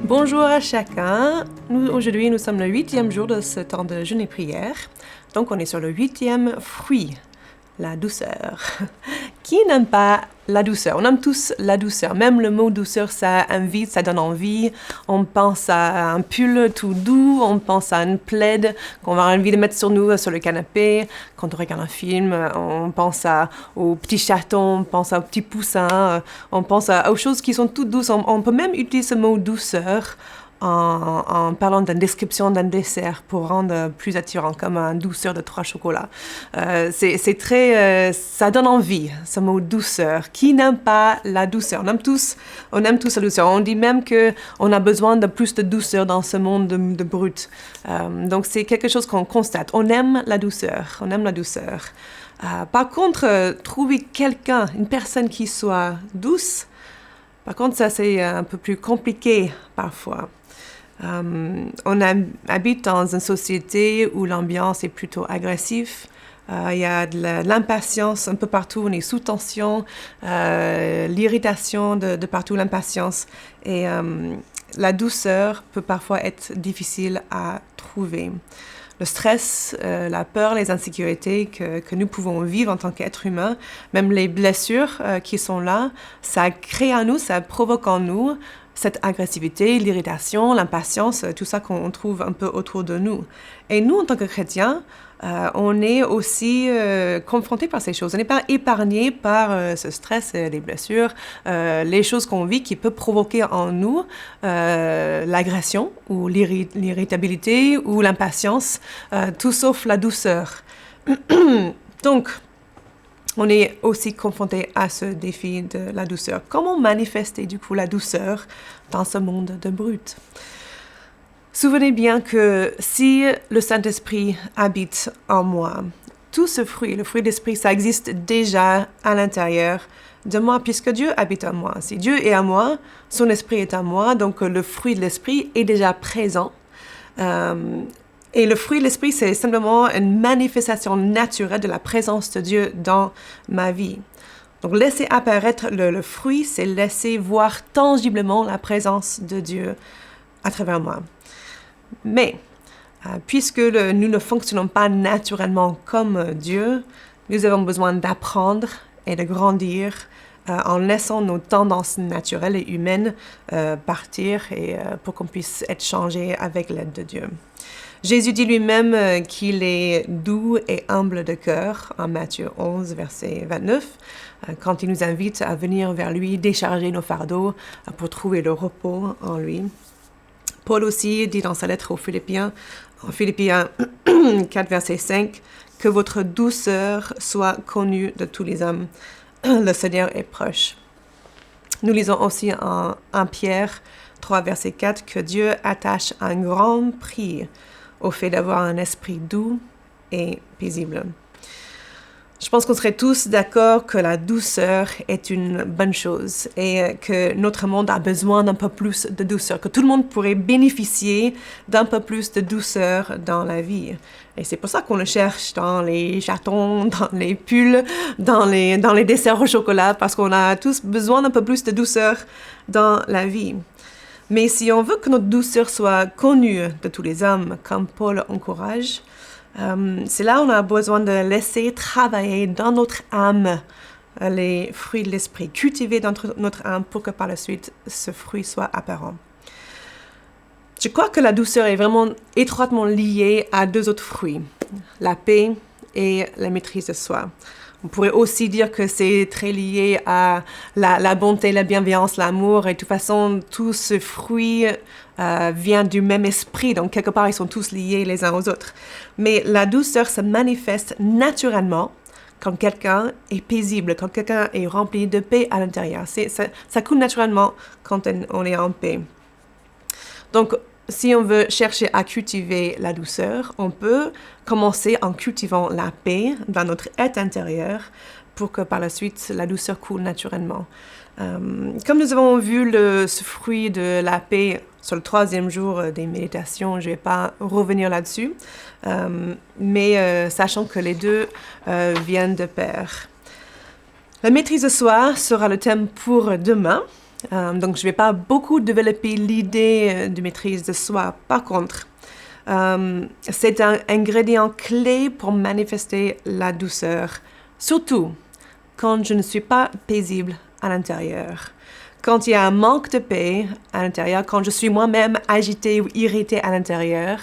Bonjour à chacun. Aujourd'hui, nous sommes le 8e jour de ce temps de jeûne et prière. Donc, on est sur le 8e fruit, la douceur. Qui n'aime pas la douceur? On aime tous la douceur. Même le mot douceur, ça invite, ça donne envie. On pense à un pull tout doux, on pense à une plaid qu'on a envie de mettre sur nous, sur le canapé. Quand on regarde un film, on pense aux petits chatons, on pense aux petits poussins, on pense aux choses qui sont toutes douces. On peut même utiliser ce mot douceur en parlant d'une description d'un dessert pour rendre plus attirant, comme une douceur de 3 chocolats. C'est très... ça donne envie, ce mot douceur. Qui n'aime pas la douceur? On aime tous la douceur. On dit même qu'on a besoin de plus de douceur dans ce monde de brut. Donc c'est quelque chose qu'on constate. On aime la douceur. Par contre, trouver quelqu'un, une personne qui soit douce, par contre, ça c'est un peu plus compliqué parfois. On habite dans une société où l'ambiance est plutôt agressive. Il y a de l'impatience un peu partout, on est sous tension, l'irritation de partout, l'impatience. Et la douceur peut parfois être difficile à trouver. Le stress, la peur, les insécurités que nous pouvons vivre en tant qu'êtres humains, même les blessures qui sont là, ça crée en nous, ça provoque en nous cette agressivité, l'irritation, l'impatience, tout ça qu'on trouve un peu autour de nous. Et nous, en tant que chrétiens, on est aussi confrontés par ces choses. On n'est pas épargnés par ce stress, les blessures, les choses qu'on vit qui peuvent provoquer en nous l'agression ou l'irritabilité ou l'impatience, tout sauf la douceur. Donc, on est aussi confronté à ce défi de la douceur. Comment manifester du coup la douceur dans ce monde de brut? Souvenez bien que si le Saint-Esprit habite en moi, tout ce fruit, le fruit d'esprit, ça existe déjà à l'intérieur de moi, puisque Dieu habite en moi. Si Dieu est en moi, son esprit est en moi, donc le fruit de l'esprit est déjà présent. Et le fruit de l'esprit, c'est simplement une manifestation naturelle de la présence de Dieu dans ma vie. Donc, laisser apparaître le fruit, c'est laisser voir tangiblement la présence de Dieu à travers moi. Mais, puisque nous ne fonctionnons pas naturellement comme Dieu, nous avons besoin d'apprendre et de grandir en laissant nos tendances naturelles et humaines partir et pour qu'on puisse être changés avec l'aide de Dieu. Jésus dit lui-même qu'il est doux et humble de cœur, en Matthieu 11, verset 29, quand il nous invite à venir vers lui, décharger nos fardeaux pour trouver le repos en lui. Paul aussi dit dans sa lettre aux Philippiens, en Philippiens 4, verset 5, « Que votre douceur soit connue de tous les hommes. Le Seigneur est proche. » Nous lisons aussi en Pierre 3, verset 4, que Dieu attache un grand prix au fait d'avoir un esprit doux et paisible. Je pense qu'on serait tous d'accord que la douceur est une bonne chose et que notre monde a besoin d'un peu plus de douceur, que tout le monde pourrait bénéficier d'un peu plus de douceur dans la vie. Et c'est pour ça qu'on le cherche dans les chatons, dans les pulls, dans les desserts au chocolat, parce qu'on a tous besoin d'un peu plus de douceur dans la vie. Mais si on veut que notre douceur soit connue de tous les hommes, comme Paul encourage, c'est là où on a besoin de laisser travailler dans notre âme les fruits de l'esprit, cultiver dans notre âme pour que par la suite ce fruit soit apparent. Je crois que la douceur est vraiment étroitement liée à 2 autres fruits, la paix et la maîtrise de soi. On pourrait aussi dire que c'est très lié à la bonté, la bienveillance, l'amour. Et de toute façon, tout ce fruit vient du même esprit. Donc, quelque part, ils sont tous liés les uns aux autres. Mais la douceur se manifeste naturellement quand quelqu'un est paisible, quand quelqu'un est rempli de paix à l'intérieur. Ça coule naturellement quand on est en paix. Donc, si on veut chercher à cultiver la douceur, on peut commencer en cultivant la paix dans notre être intérieur pour que par la suite, la douceur coule naturellement. Comme nous avons vu ce fruit de la paix sur le 3e jour des méditations, je ne vais pas revenir là-dessus, mais sachant que les deux viennent de pair. La maîtrise de soi sera le thème pour demain. Donc, je ne vais pas beaucoup développer l'idée de maîtrise de soi. Par contre, c'est un ingrédient clé pour manifester la douceur, surtout quand je ne suis pas paisible à l'intérieur. Quand il y a un manque de paix à l'intérieur, quand je suis moi-même agitée ou irritée à l'intérieur,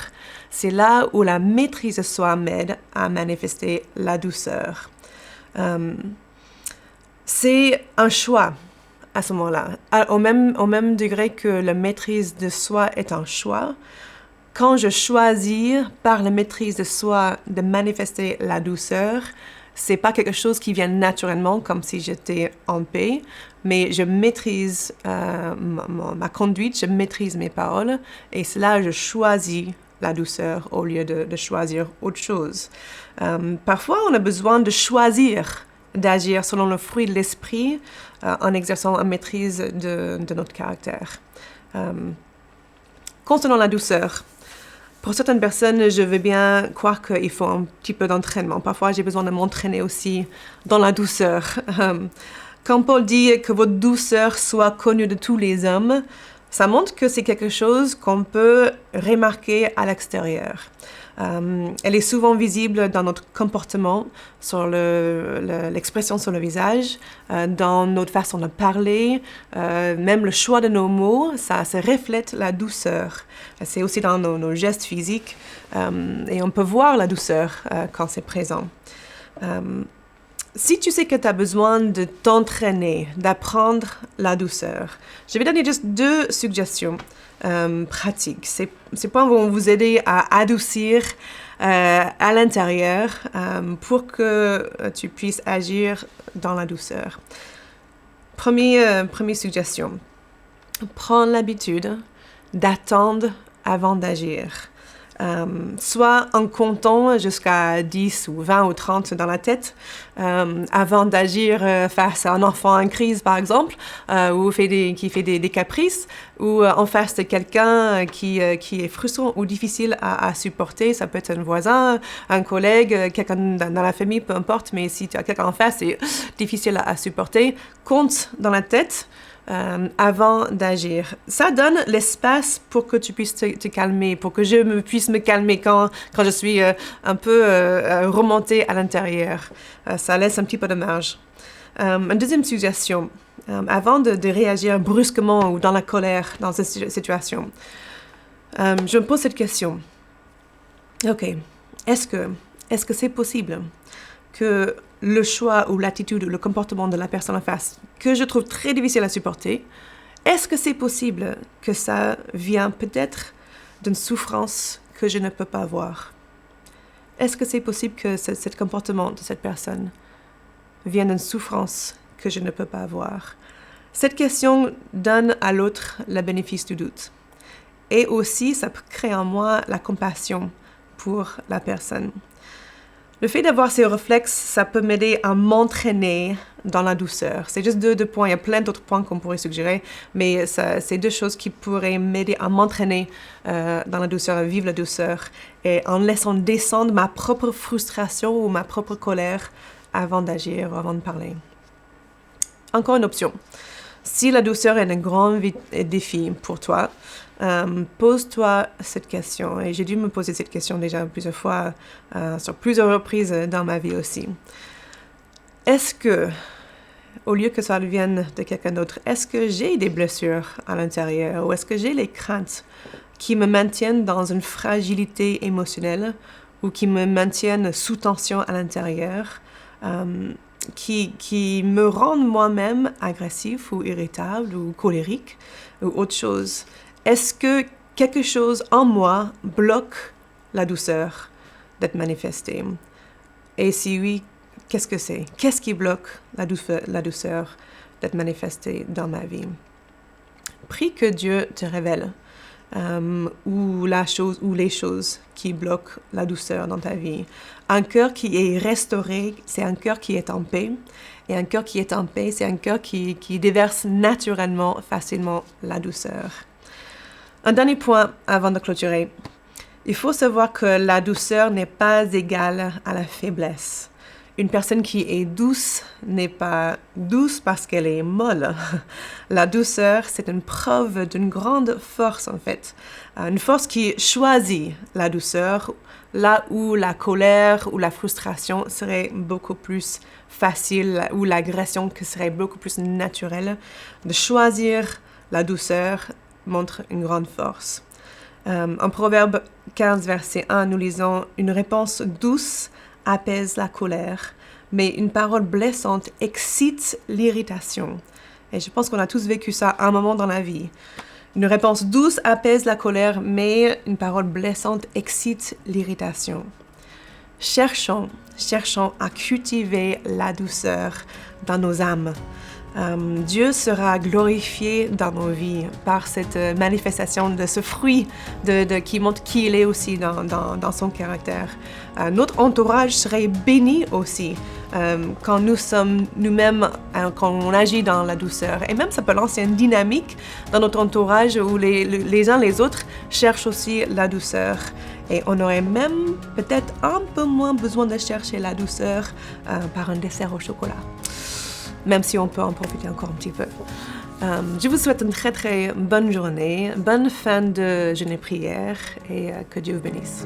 c'est là où la maîtrise de soi m'aide à manifester la douceur. C'est un choix à ce moment-là, au même degré que la maîtrise de soi est un choix. Quand je choisis par la maîtrise de soi de manifester la douceur, c'est pas quelque chose qui vient naturellement comme si j'étais en paix, mais je maîtrise ma conduite, je maîtrise mes paroles et c'est là que je choisis la douceur au lieu de choisir autre chose. Parfois, on a besoin de choisir d'agir selon le fruit de l'esprit en exerçant une maîtrise de notre caractère. Concernant la douceur, pour certaines personnes, je veux bien croire qu'il faut un petit peu d'entraînement. Parfois, j'ai besoin de m'entraîner aussi dans la douceur. Quand Paul dit que votre douceur soit connue de tous les hommes, ça montre que c'est quelque chose qu'on peut remarquer à l'extérieur. Elle est souvent visible dans notre comportement, sur l'expression sur le visage, dans notre façon de parler, même le choix de nos mots, ça reflète la douceur. C'est aussi dans nos gestes physiques et on peut voir la douceur quand c'est présent. Si tu sais que tu as besoin de t'entraîner, d'apprendre la douceur, je vais donner juste 2 suggestions pratiques. Ces points vont vous aider à adoucir à l'intérieur pour que tu puisses agir dans la douceur. Première suggestion, prends l'habitude d'attendre avant d'agir. Soit en comptant jusqu'à 10 ou 20 ou 30 dans la tête avant d'agir face à un enfant en crise, par exemple, ou qui fait des caprices, ou en face de quelqu'un qui est frustrant ou difficile à supporter. Ça peut être un voisin, un collègue, quelqu'un dans la famille, peu importe, mais si tu as quelqu'un en face, c'est difficile à supporter. Compte dans la tête avant d'agir. Ça donne l'espace pour que tu puisses te calmer, pour que je puisse me calmer quand je suis un peu remontée à l'intérieur. Ça laisse un petit peu de marge. Une deuxième suggestion, avant de réagir brusquement ou dans la colère dans cette situation, je me pose cette question. OK, est-ce que c'est possible que le choix ou l'attitude ou le comportement de la personne en face, que je trouve très difficile à supporter, est-ce que c'est possible que ça vient peut-être d'une souffrance que je ne peux pas voir? Est-ce que c'est possible que ce comportement de cette personne vienne d'une souffrance que je ne peux pas voir? Cette question donne à l'autre le bénéfice du doute. Et aussi, ça crée en moi la compassion pour la personne. Le fait d'avoir ces réflexes, ça peut m'aider à m'entraîner dans la douceur. C'est juste 2 points. Il y a plein d'autres points qu'on pourrait suggérer, mais c'est 2 choses qui pourraient m'aider à m'entraîner dans la douceur, à vivre la douceur, et en laissant descendre ma propre frustration ou ma propre colère avant d'agir ou avant de parler. Encore une option. Si la douceur est un grand défi pour toi, pose-toi cette question. Et j'ai dû me poser cette question déjà plusieurs fois, sur plusieurs reprises dans ma vie aussi. Est-ce que, au lieu que ça vienne de quelqu'un d'autre, est-ce que j'ai des blessures à l'intérieur ou est-ce que j'ai les craintes qui me maintiennent dans une fragilité émotionnelle ou qui me maintiennent sous tension à l'intérieur, qui me rendent moi-même agressif ou irritable ou colérique ou autre chose? Est-ce que quelque chose en moi bloque la douceur d'être manifestée? Et si oui, qu'est-ce que c'est? Qu'est-ce qui bloque la douceur d'être manifestée dans ma vie? Prie que Dieu te révèle ou les choses qui bloquent la douceur dans ta vie. Un cœur qui est restauré, c'est un cœur qui est en paix. Et un cœur qui est en paix, c'est un cœur qui déverse naturellement, facilement la douceur. Un dernier point avant de clôturer. Il faut savoir que la douceur n'est pas égale à la faiblesse. Une personne qui est douce n'est pas douce parce qu'elle est molle. La douceur, c'est une preuve d'une grande force en fait. Une force qui choisit la douceur, là où la colère ou la frustration serait beaucoup plus facile, ou l'agression qui serait beaucoup plus naturelle. De choisir la douceur montre une grande force. En Proverbe 15, verset 1, nous lisons « Une réponse douce apaise la colère, mais une parole blessante excite l'irritation. » Et je pense qu'on a tous vécu ça à un moment dans la vie. Une réponse douce apaise la colère, mais une parole blessante excite l'irritation. Cherchons à cultiver la douceur dans nos âmes. Dieu sera glorifié dans nos vies par cette manifestation de ce fruit qui montre qui il est aussi dans son caractère. Notre entourage serait béni aussi quand nous sommes nous-mêmes, quand on agit dans la douceur. Et même ça peut lancer une dynamique dans notre entourage où les uns les autres cherchent aussi la douceur. Et on aurait même peut-être un peu moins besoin de chercher la douceur par un dessert au chocolat. Même si on peut en profiter encore un petit peu. Je vous souhaite une très très bonne journée, bonne fin de jeûne et prière et que Dieu vous bénisse.